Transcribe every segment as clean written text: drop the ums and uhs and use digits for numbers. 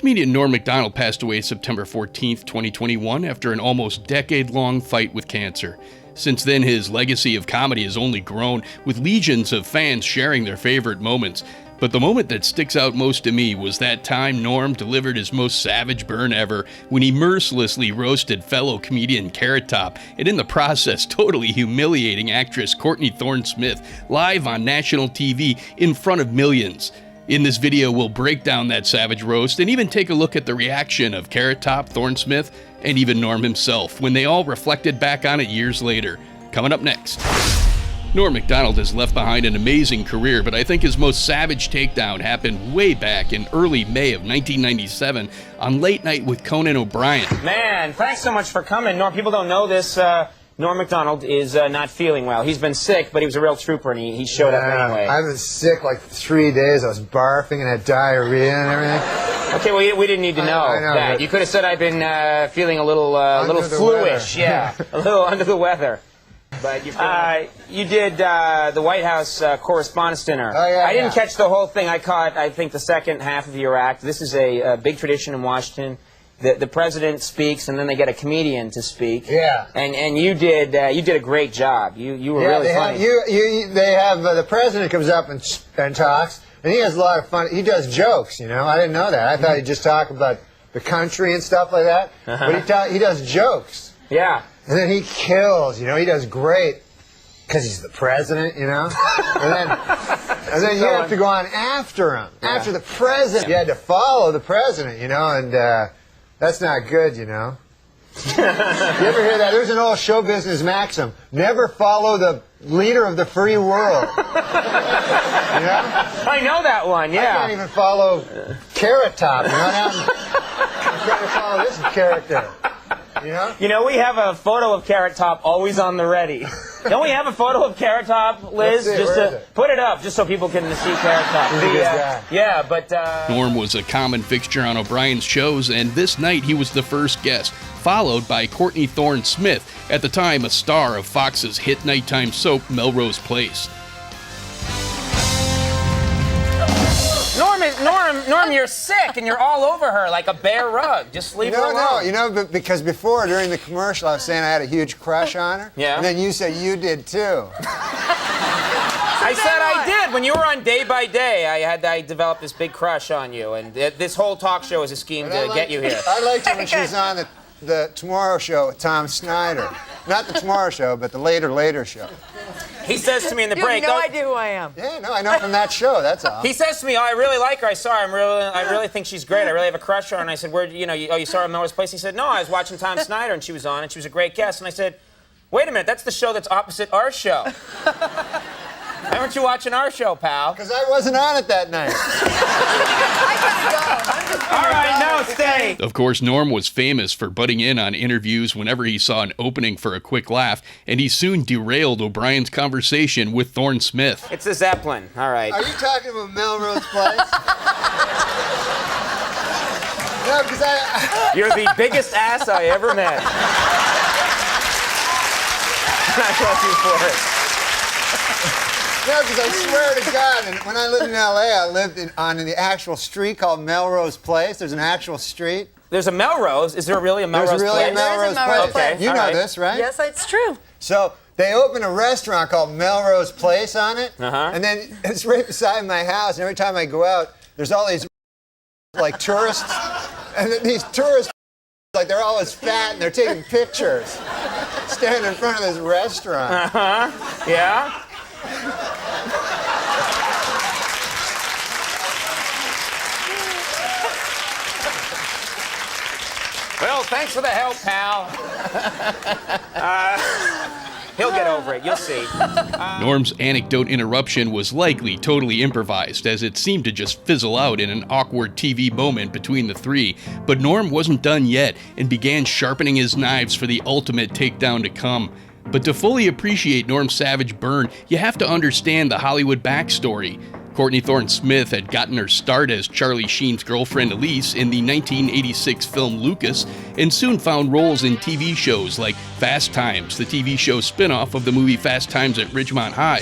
Comedian Norm Macdonald passed away September 14th, 2021, after an almost decade-long fight with cancer. Since then, his legacy of comedy has only grown, with legions of fans sharing their favorite moments. But the moment that sticks out most to me was that time Norm delivered his most savage burn ever when he mercilessly roasted fellow comedian Carrot Top, and in the process totally humiliating actress Courtney Thorne Smith live on national TV in front of millions. In this video, we'll break down that savage roast and even take a look at the reaction of Carrot Top, Thorne Smith, and even Norm himself when they all reflected back on it years later. Coming up next. Norm Macdonald has left behind an amazing career, but I think his most savage takedown happened way back in early May of 1997 on Late Night with Conan O'Brien. Man, thanks so much for coming. Norm, people don't know this. Norm Macdonald is not feeling well. He's been sick, but he was a real trooper, and he showed up anyway. I was sick like 3 days. I was barfing and had diarrhea and everything. Okay, well, we didn't need to know, that. You could have said I've been feeling a little fluish. Yeah, a little under the weather. But you did the White House Correspondents' Dinner. Oh, yeah, I didn't catch the whole thing. I caught, I think, the second half of your act. This is a big tradition in Washington. The president speaks, and then they get a comedian to speak. Yeah. And you did a great job. You were really funny. They have the president comes up and talks, and he has a lot of fun. He does jokes, you know. I didn't know that. I thought he'd just talk about the country and stuff like that. But he does jokes. Yeah. And then he kills, you know. He does great because he's the president, you know. And then you have to go on after him, after the president. You had to follow the president, you know, and that's not good, you know. You ever hear that? There's an old show business maxim: never follow the leader of the free world. You know? I know that one. Yeah. I can't even follow Carrot Top. You know, I'm trying to follow this character. You know, we have a photo of Carrot Top always on the ready. Don't we have a photo of Carrot Top, Liz? Just to put it up, just so people can see Carrot Top. Yeah, but Norm was a common fixture on O'Brien's shows, and this night he was the first guest, followed by Courtney Thorne Smith, at the time a star of Fox's hit nighttime soap Melrose Place. Norm, you're sick, and you're all over her like a bear rug. Just leave her alone. No, because before, during the commercial, I was saying I had a huge crush on her. Yeah. And then you said you did, too. I said I did. When you were on Day by Day, I developed this big crush on you, and this whole talk show is a scheme to get you here. I liked her when she was on the Tomorrow Show with Tom Snyder. Not the Tomorrow Show, but the Later show. He says to me in the break, You have no idea who I am. Yeah, no, I know from that show, that's all. He says to me, "Oh, I really like her. I saw her. I really think she's great. I really have a crush on her." And I said, "Where? You saw her at Melrose Place?" He said, "No, I was watching Tom Snyder, and she was on, and she was a great guest." And I said, "Wait a minute, that's the show that's opposite our show. Why weren't you watching our show, pal?" Because I wasn't on it that night. I gotta go. I'm just All right, no, stay. Of course, Norm was famous for butting in on interviews whenever he saw an opening for a quick laugh, and he soon derailed O'Brien's conversation with Thorne Smith. It's a Zeppelin. All right. Are you talking about Melrose Place? No, because You're the biggest ass I ever met. I love you for it. No, because I swear to God, and when I lived in L.A., I lived on the actual street called Melrose Place. There's an actual street. There's a Melrose. Is there really a Melrose There's really Place? a Melrose Place. Okay. You All know right. this, right? Yes, it's true. So they opened a restaurant called Melrose Place on it, Uh-huh. and then it's right beside my house. And every time I go out, there's all these like tourists, and these tourists, like they're always fat and they're taking pictures, standing in front of this restaurant. Uh-huh. Yeah. Well, thanks for the help, pal. He'll get over it. You'll see. Norm's anecdote interruption was likely totally improvised, as it seemed to just fizzle out in an awkward TV moment between the three. But Norm wasn't done yet and began sharpening his knives for the ultimate takedown to come. But to fully appreciate Norm's savage burn, you have to understand the Hollywood backstory. Courtney Thorne Smith had gotten her start as Charlie Sheen's girlfriend Elise in the 1986 film Lucas, and soon found roles in TV shows like Fast Times, the TV show spin-off of the movie Fast Times at Ridgemont High,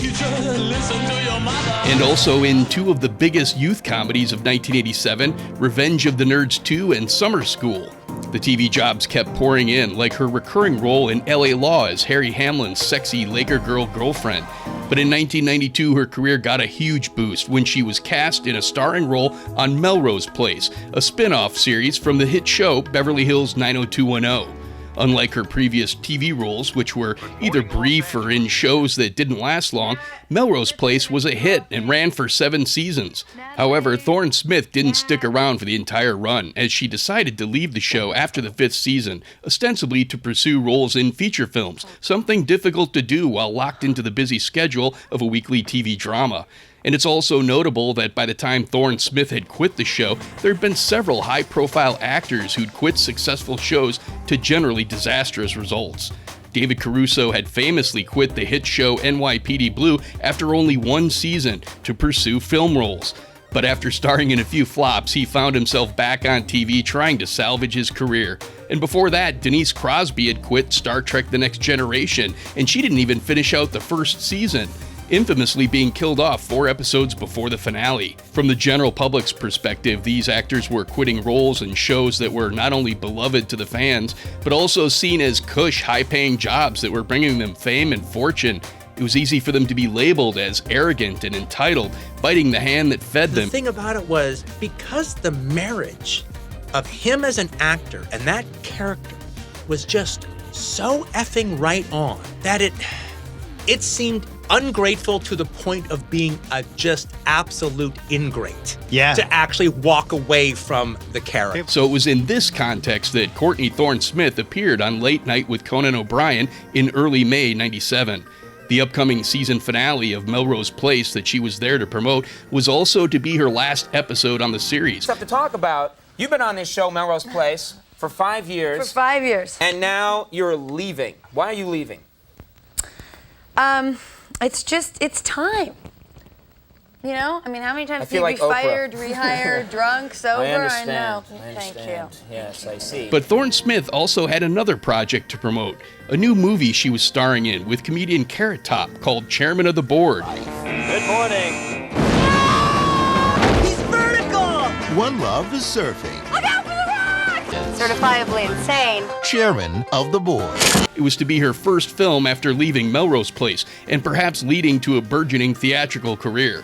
and also in two of the biggest youth comedies of 1987, Revenge of the Nerds 2 and Summer School. The TV jobs kept pouring in, like her recurring role in LA Law as Harry Hamlin's sexy Laker girl girlfriend. But in 1992, her career got a huge boost when she was cast in a starring role on Melrose Place, a spin-off series from the hit show Beverly Hills 90210. Unlike her previous TV roles, which were either brief or in shows that didn't last long, Melrose Place was a hit and ran for 7 seasons. However, Thorne Smith didn't stick around for the entire run, as she decided to leave the show after the 5th season, ostensibly to pursue roles in feature films, something difficult to do while locked into the busy schedule of a weekly TV drama. And it's also notable that by the time Thorne Smith had quit the show, there had been several high-profile actors who'd quit successful shows to generally disastrous results. David Caruso had famously quit the hit show NYPD Blue after only 1 season to pursue film roles. But after starring in a few flops, he found himself back on TV trying to salvage his career. And before that, Denise Crosby had quit Star Trek The Next Generation, and she didn't even finish out the 1st season, infamously being killed off 4 episodes before the finale. From the general public's perspective, these actors were quitting roles in shows that were not only beloved to the fans, but also seen as cush, high-paying jobs that were bringing them fame and fortune. It was easy for them to be labeled as arrogant and entitled, biting the hand that fed them. The thing about it was, because the marriage of him as an actor and that character was just so effing right on, that it seemed ungrateful to the point of being a just absolute ingrate. Yeah. To actually walk away from the character. So it was in this context that Courtney Thorne Smith appeared on Late Night with Conan O'Brien in early May '97. The upcoming season finale of Melrose Place that she was there to promote was also to be her last episode on the series. Stuff to talk about. You've been on this show, Melrose Place, for 5 years. For 5 years. And now you're leaving. Why are you leaving? It's time. You know? I mean, how many times can you like be Oprah. fired, rehired, drunk, sober? I understand. know. I Thank understand. you. Yes, I see. But Thorne Smith also had another project to promote, a new movie she was starring in with comedian Carrot Top called Chairman of the Board. Good morning. He's vertical! One Love is surfing. Look out for the rock! Certifiably insane. Chairman of the Board. It was to be her first film after leaving Melrose Place, and perhaps leading to a burgeoning theatrical career.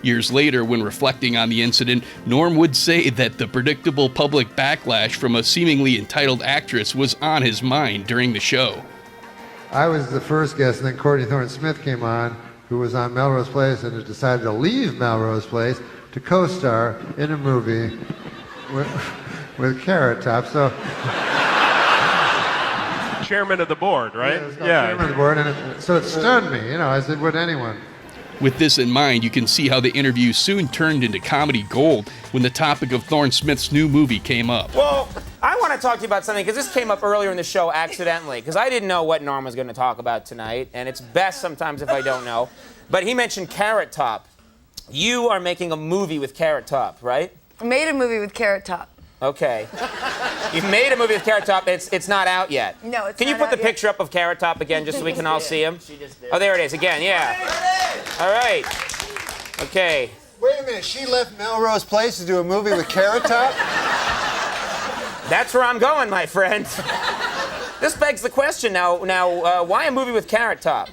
Years later, when reflecting on the incident, Norm would say that the predictable public backlash from a seemingly entitled actress was on his mind during the show. I was the first guest, and then Courtney Thorne Smith came on, who was on Melrose Place and had decided to leave Melrose Place to co-star in a movie with Carrot Top. So, Chairman of the board, right? it was called Chairman of the Board, and so it stunned me. You know, I said, would anyone? With this in mind, you can see how the interview soon turned into comedy gold when the topic of Thorne Smith's new movie came up. Well, I want to talk to you about something, because this came up earlier in the show accidentally, because I didn't know what Norm was going to talk about tonight, and it's best sometimes if I don't know. But he mentioned Carrot Top. You are making a movie with Carrot Top, right? I made a movie with Carrot Top. Okay. You've made a movie with Carrot Top. It's not out yet. No, it's Can you not put out the yet. picture up of Carrot Top again, just so we can all see him? Oh, there it is again. Yeah. All right. Okay. Wait a minute, she left Melrose Place to do a movie with Carrot Top? That's where I'm going, my friend. This begs the question now. Why a movie with Carrot Top?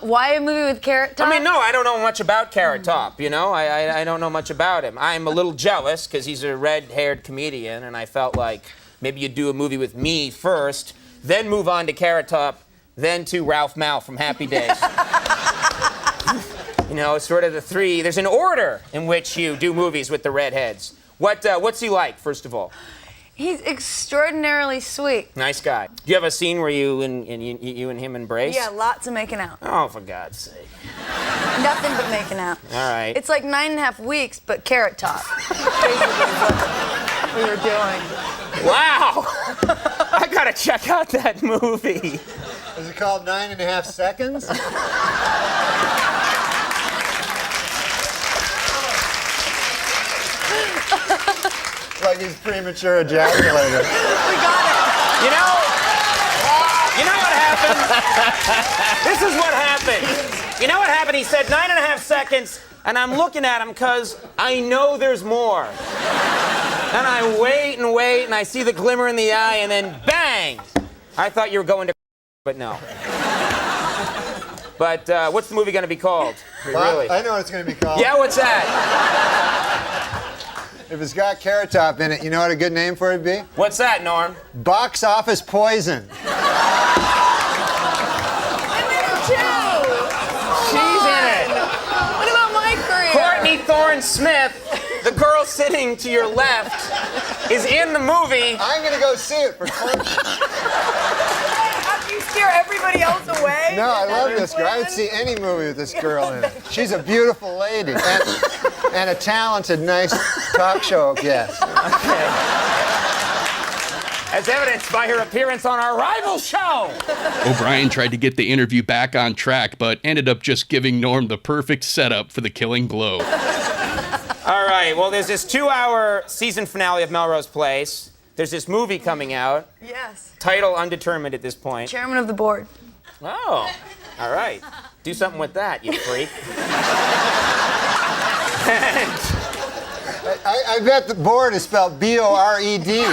Why a movie with Carrot Top? I mean, no, I don't know much about Carrot Top, you know? I don't know much about him. I'm a little jealous because he's a red-haired comedian, and I felt like maybe you'd do a movie with me first, then move on to Carrot Top, then to Ralph Mal from Happy Days. You know, sort of the three. There's an order in which you do movies with the redheads. What's he like, first of all? He's extraordinarily sweet. Nice guy. Do you have a scene where you and him embrace? Yeah, lots of making out. Oh, for God's sake. Nothing but making out. All right. It's like 9.5 weeks, but Carrot Top. Basically what we were doing. Wow! I gotta check out that movie. Is it called 9.5 Seconds? like he's premature ejaculator. We got it. You know what happened? This is what happened. You know what happened? He said 9.5 seconds, and I'm looking at him because I know there's more. And I wait, and I see the glimmer in the eye, and then bang! I thought you were going to, but no. But what's the movie going to be called? Well, Really? I know what it's going to be called. Yeah, what's that? If it's got Carrot Top in it, you know what a good name for it would be? What's that, Norm? Box Office Poison. She's in it. What about my career? Courtney Thorne Smith, the girl sitting to your left, is in the movie. I'm going to go see it for fun. After you scare everybody else away? No, I love this girl. I would see any movie with this girl in it. She's a beautiful lady and a talented, nice talk show guest. As evidenced by her appearance on our rival show. O'Brien tried to get the interview back on track, but ended up just giving Norm the perfect setup for the killing blow. All right, well, there's this 2-hour season finale of Melrose Place. There's this movie coming out. Yes. Title undetermined at this point. Chairman of the board. Oh, all right. Do something with that, you freak. I bet the board is spelled B-O-R-E-D.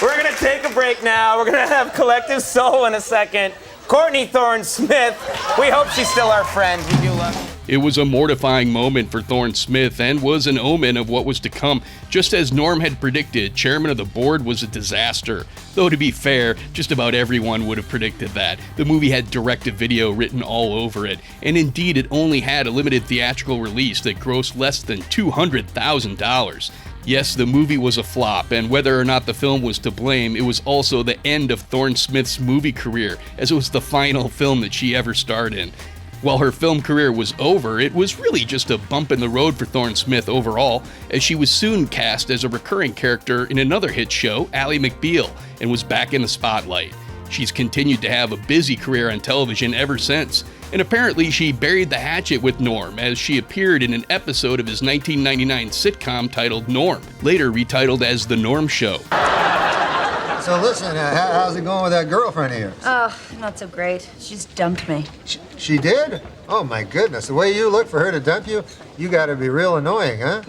We're going to take a break now. We're going to have Collective Soul in a second. Courtney Thorne Smith. We hope she's still our friend. We do love her. It was a mortifying moment for Thorne Smith and was an omen of what was to come. Just as Norm had predicted, Chairman of the Board was a disaster. Though to be fair, just about everyone would have predicted that. The movie had direct-to-video written all over it, and indeed it only had a limited theatrical release that grossed less than $200,000. Yes, the movie was a flop, and whether or not the film was to blame, it was also the end of Thorne Smith's movie career, as it was the final film that she ever starred in. While her film career was over, it was really just a bump in the road for Thorne Smith overall, as she was soon cast as a recurring character in another hit show, Ally McBeal, and was back in the spotlight. She's continued to have a busy career on television ever since, and apparently she buried the hatchet with Norm as she appeared in an episode of his 1999 sitcom titled Norm, later retitled as The Norm Show. So listen, how's it going with that girlfriend of yours? Oh, not so great. She just dumped me. She did? Oh my goodness, the way you look for her to dump you, you gotta be real annoying, huh?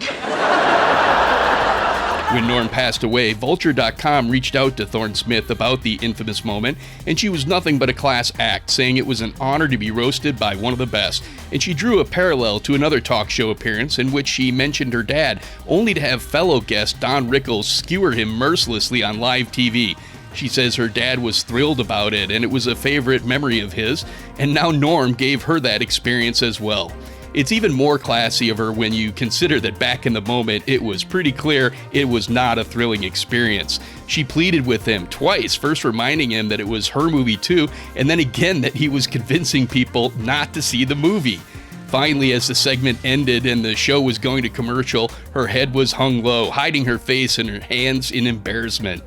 When Norm passed away, Vulture.com reached out to Thorne Smith about the infamous moment, and she was nothing but a class act, saying it was an honor to be roasted by one of the best. And she drew a parallel to another talk show appearance in which she mentioned her dad, only to have fellow guest Don Rickles skewer him mercilessly on live TV. She says her dad was thrilled about it, and it was a favorite memory of his, and now Norm gave her that experience as well. It's even more classy of her when you consider that back in the moment, it was pretty clear it was not a thrilling experience. She pleaded with him twice, first reminding him that it was her movie too, and then again that he was convincing people not to see the movie. Finally, as the segment ended and the show was going to commercial, her head was hung low, hiding her face and her hands in embarrassment.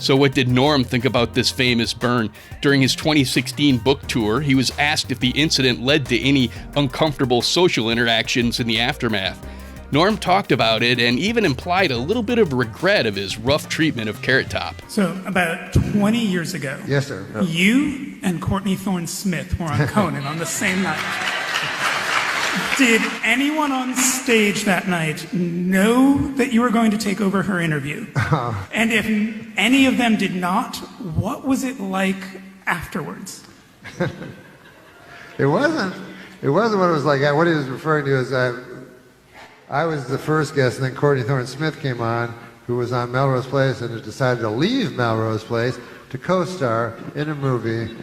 So what did Norm think about this famous burn? During his 2016 book tour, he was asked if the incident led to any uncomfortable social interactions in the aftermath. Norm talked about it and even implied a little bit of regret of his rough treatment of Carrot Top. So about 20 years ago, Yes, sir. you and Courtney Thorne Smith were on Conan on the same night. Did anyone on stage that night know that you were going to take over her interview? And if any of them did not, what was it like afterwards? It wasn't what it was like. What he was referring to is I was the first guest, and then Courtney Thorne Smith came on, who was on Melrose Place and had decided to leave Melrose Place to co-star in a movie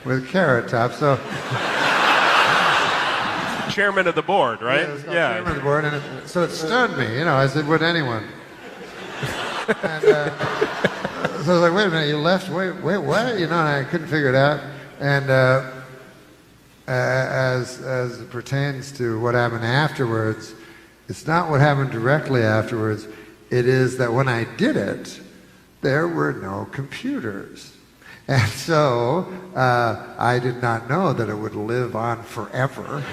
with Carrot Top. So Chairman of the board, right? Yeah. Chairman of the board, and so it stunned me. You know, I said, would anyone? And so I was like, wait a minute, you left? Wait, what? You know, and I couldn't figure it out. And as it pertains to what happened afterwards, it's not what happened directly afterwards. It is that when I did it, there were no computers. And so I did not know that it would live on forever.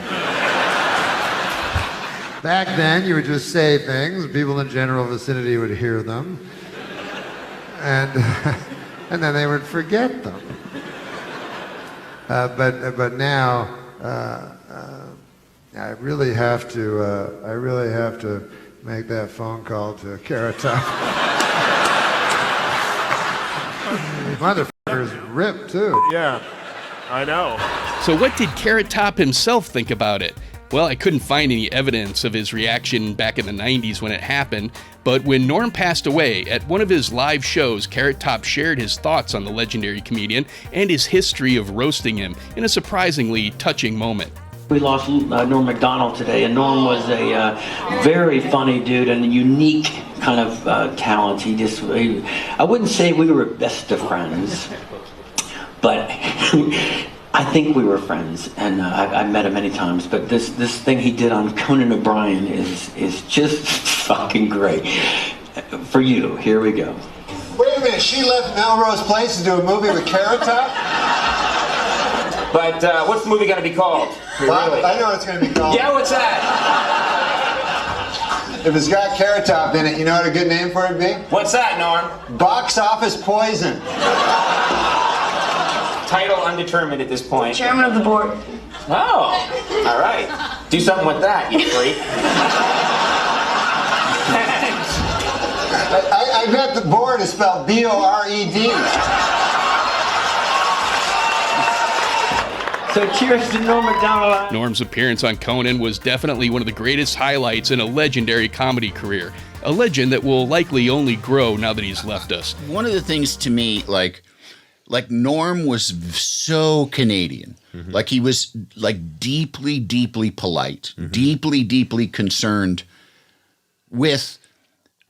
Back then, you would just say things, people in the general vicinity would hear them, and then they would forget them. But now, I really have to make that phone call to Carrot Top. Motherfucker's ripped too. Yeah, I know. So what did Carrot Top himself think about it? Well, I couldn't find any evidence of his reaction back in the 90s when it happened, but when Norm passed away, at one of his live shows, Carrot Top shared his thoughts on the legendary comedian and his history of roasting him in a surprisingly touching moment. We lost Norm Macdonald today, and Norm was a very funny dude and a unique kind of talent. I wouldn't say we were best of friends, but I think we were friends, and I've met him many times, but this thing he did on Conan O'Brien is just fucking great. For you, here we go. Wait a minute, she left Melrose Place to do a movie with Carrot Top? But what's the movie going to be called? Well, I know what it's going to be called. Yeah, what's that? If it's got Carrot Top in it, you know what a good name for it would be? What's that, Norm? Box Office Poison. Title undetermined at this point. Chairman of the board. Oh, all right. Do something with that, you freak. I bet the board is spelled B-O-R-E-D. So cheers to Norm Macdonald. Norm's appearance on Conan was definitely one of the greatest highlights in a legendary comedy career. A legend that will likely only grow now that he's left us. One of the things to me, like Norm was so Canadian. Mm-hmm. Like he was like deeply, deeply polite, mm-hmm. deeply concerned with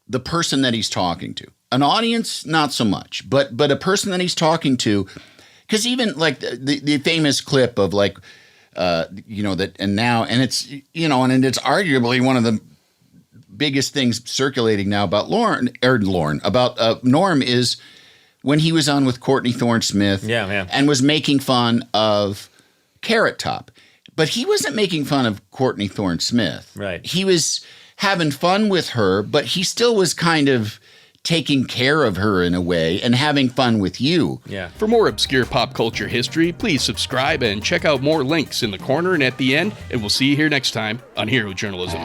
the person that he's talking to. An audience, not so much, but a person that he's talking to. Because even like the famous clip of like, that, and it's, and it's arguably one of the biggest things circulating now about Norm is when he was on with Courtney Thorne Smith and was making fun of Carrot Top. But he wasn't making fun of Courtney Thorne Smith. Right. He was having fun with her, but he still was kind of taking care of her in a way and having fun with you. Yeah. For more obscure pop culture history, please subscribe and check out more links in the corner and at the end, and we'll see you here next time on Hero Journalism.